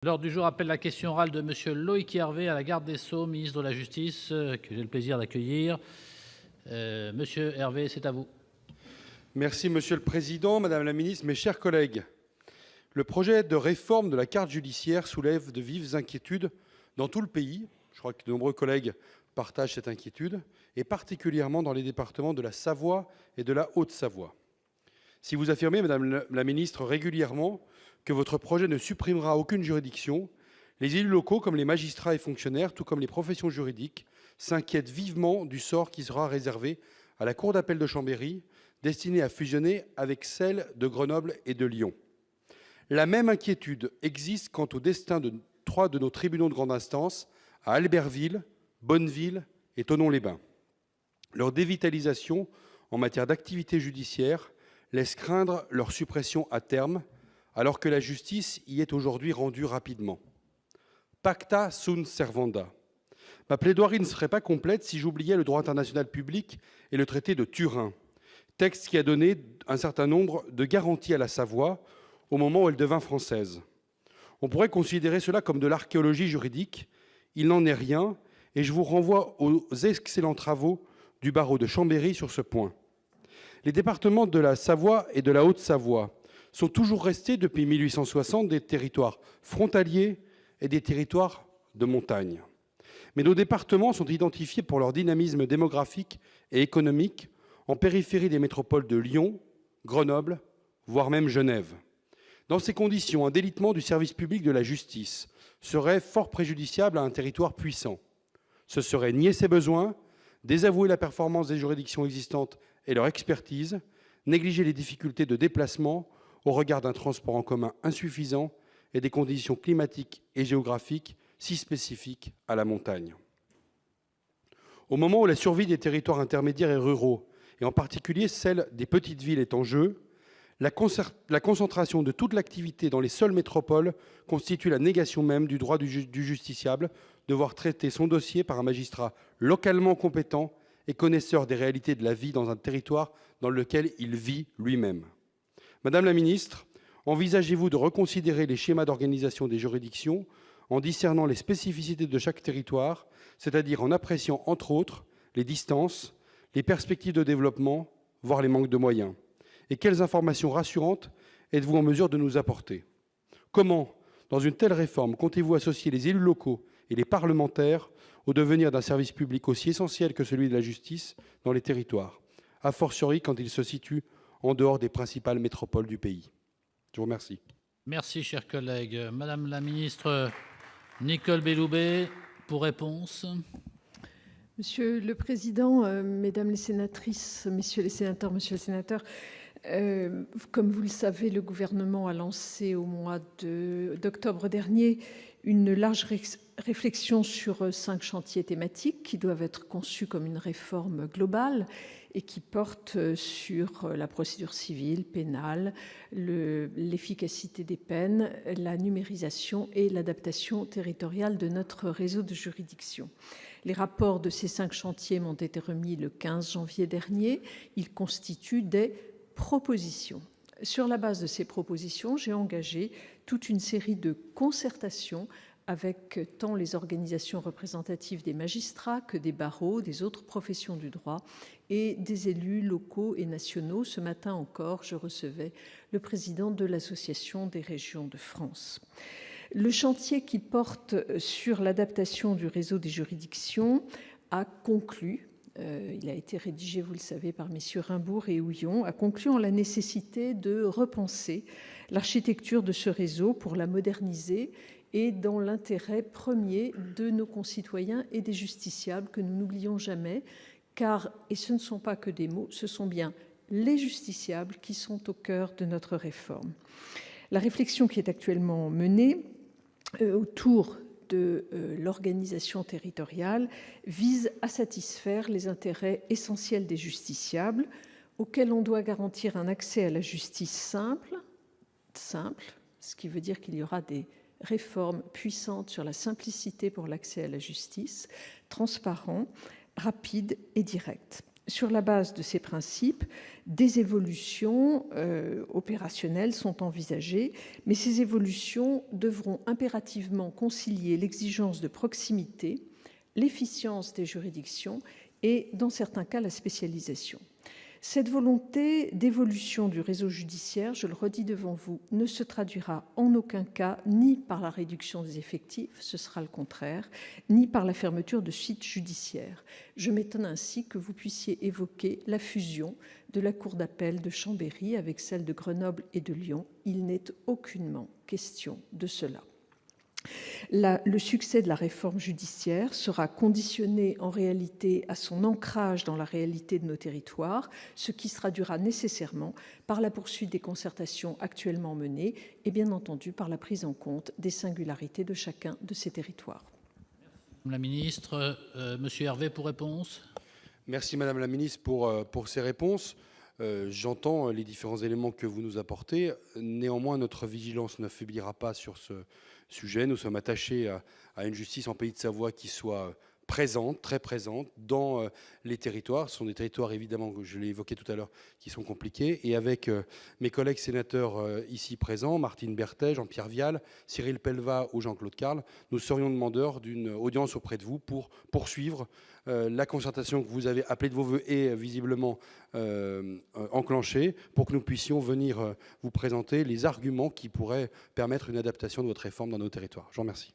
L'ordre du jour appelle la question orale de Monsieur Loïc Hervé à la garde des Sceaux, ministre de la Justice, que j'ai le plaisir d'accueillir. Monsieur Hervé, c'est à vous. Merci Monsieur le Président, Madame la Ministre, mes chers collègues. Le projet de réforme de la carte judiciaire soulève de vives inquiétudes dans tout le pays. Je crois que de nombreux collègues partagent cette inquiétude, et particulièrement dans les départements de la Savoie et de la Haute-Savoie. Si vous affirmez, Madame la Ministre, régulièrement que votre projet ne supprimera aucune juridiction, les élus locaux, comme les magistrats et fonctionnaires, tout comme les professions juridiques, s'inquiètent vivement du sort qui sera réservé à la Cour d'appel de Chambéry, destinée à fusionner avec celle de Grenoble et de Lyon. La même inquiétude existe quant au destin de 3 de nos tribunaux de grande instance, à Albertville, Bonneville et Thonon-les-Bains. Leur dévitalisation en matière d'activité judiciaire laisse craindre leur suppression à terme, alors que la justice y est aujourd'hui rendue rapidement. Pacta sunt servanda. Ma plaidoirie ne serait pas complète si j'oubliais le droit international public et le traité de Turin, texte qui a donné un certain nombre de garanties à la Savoie au moment où elle devint française. On pourrait considérer cela comme de l'archéologie juridique. Il n'en est rien, et je vous renvoie aux excellents travaux du barreau de Chambéry sur ce point. Les départements de la Savoie et de la Haute-Savoie sont toujours restés depuis 1860 des territoires frontaliers et des territoires de montagne. Mais nos départements sont identifiés pour leur dynamisme démographique et économique en périphérie des métropoles de Lyon, Grenoble, voire même Genève. Dans ces conditions, un délitement du service public de la justice serait fort préjudiciable à un territoire puissant. Ce serait nier ses besoins, désavouer la performance des juridictions existantes et leur expertise, négliger les difficultés de déplacement au regard d'un transport en commun insuffisant et des conditions climatiques et géographiques si spécifiques à la montagne. Au moment où la survie des territoires intermédiaires et ruraux, et en particulier celle des petites villes, est en jeu, la concentration de toute l'activité dans les seules métropoles constitue la négation même du droit du justiciable de voir traiter son dossier par un magistrat localement compétent et connaisseur des réalités de la vie dans un territoire dans lequel il vit lui-même. Madame la ministre, envisagez-vous de reconsidérer les schémas d'organisation des juridictions en discernant les spécificités de chaque territoire, c'est-à-dire en appréciant, entre autres, les distances, les perspectives de développement, voire les manques de moyens? Et quelles informations rassurantes êtes-vous en mesure de nous apporter? Comment, dans une telle réforme, comptez-vous associer les élus locaux et les parlementaires au devenir d'un service public aussi essentiel que celui de la justice dans les territoires, a fortiori quand il se situe en dehors des principales métropoles du pays? Je vous remercie. Merci, cher collègue. Madame la ministre Nicole Belloubet, pour réponse. Monsieur le Président, Mesdames les sénatrices, Messieurs les sénateurs, Monsieur le sénateur, comme vous le savez, le gouvernement a lancé au mois d'octobre dernier une large réflexion sur 5 chantiers thématiques qui doivent être conçus comme une réforme globale et qui portent sur la procédure civile, pénale, l'efficacité des peines, la numérisation et l'adaptation territoriale de notre réseau de juridictions. Les rapports de ces 5 chantiers m'ont été remis le 15 janvier dernier. Ils constituent des propositions. Sur la base de ces propositions, j'ai engagé toute une série de concertations avec tant les organisations représentatives des magistrats que des barreaux, des autres professions du droit et des élus locaux et nationaux. Ce matin encore, je recevais le président de l'Association des régions de France. Le chantier qui porte sur l'adaptation du réseau des juridictions a conclu. Il a été rédigé, vous le savez, par messieurs Rimbourg et Houillon, a conclu en la nécessité de repenser l'architecture de ce réseau pour la moderniser et dans l'intérêt premier de nos concitoyens et des justiciables que nous n'oublions jamais, car, et ce ne sont pas que des mots, ce sont bien les justiciables qui sont au cœur de notre réforme. La réflexion qui est actuellement menée autour de l'organisation territoriale vise à satisfaire les intérêts essentiels des justiciables, auxquels on doit garantir un accès à la justice simple, ce qui veut dire qu'il y aura des réformes puissantes sur la simplicité pour l'accès à la justice, transparent, rapide et direct. Sur la base de ces principes, des évolutions opérationnelles sont envisagées, mais ces évolutions devront impérativement concilier l'exigence de proximité, l'efficience des juridictions et, dans certains cas, la spécialisation. Cette volonté d'évolution du réseau judiciaire, je le redis devant vous, ne se traduira en aucun cas ni par la réduction des effectifs, ce sera le contraire, ni par la fermeture de sites judiciaires. Je m'étonne ainsi que vous puissiez évoquer la fusion de la cour d'appel de Chambéry avec celle de Grenoble et de Lyon. Il n'est aucunement question de cela. Le succès de la réforme judiciaire sera conditionné en réalité à son ancrage dans la réalité de nos territoires, ce qui se traduira nécessairement par la poursuite des concertations actuellement menées et bien entendu par la prise en compte des singularités de chacun de ces territoires. Madame la ministre, Monsieur Hervé pour réponse. Merci Madame la ministre pour ces réponses. J'entends les différents éléments que vous nous apportez. Néanmoins, notre vigilance ne faiblira pas sur ce sujet. Nous sommes attachés à une justice en Pays de Savoie qui soit présente, très présente, dans les territoires. Ce sont des territoires, évidemment, que je l'ai évoqué tout à l'heure, qui sont compliqués. Et avec mes collègues sénateurs ici présents, Martine Berthet, Jean-Pierre Vial, Cyril Pellevat ou Jean-Claude Carle, nous serions demandeurs d'une audience auprès de vous pour poursuivre la concertation que vous avez appelée de vos voeux et visiblement enclenchée, pour que nous puissions venir vous présenter les arguments qui pourraient permettre une adaptation de votre réforme dans nos territoires. Je vous remercie.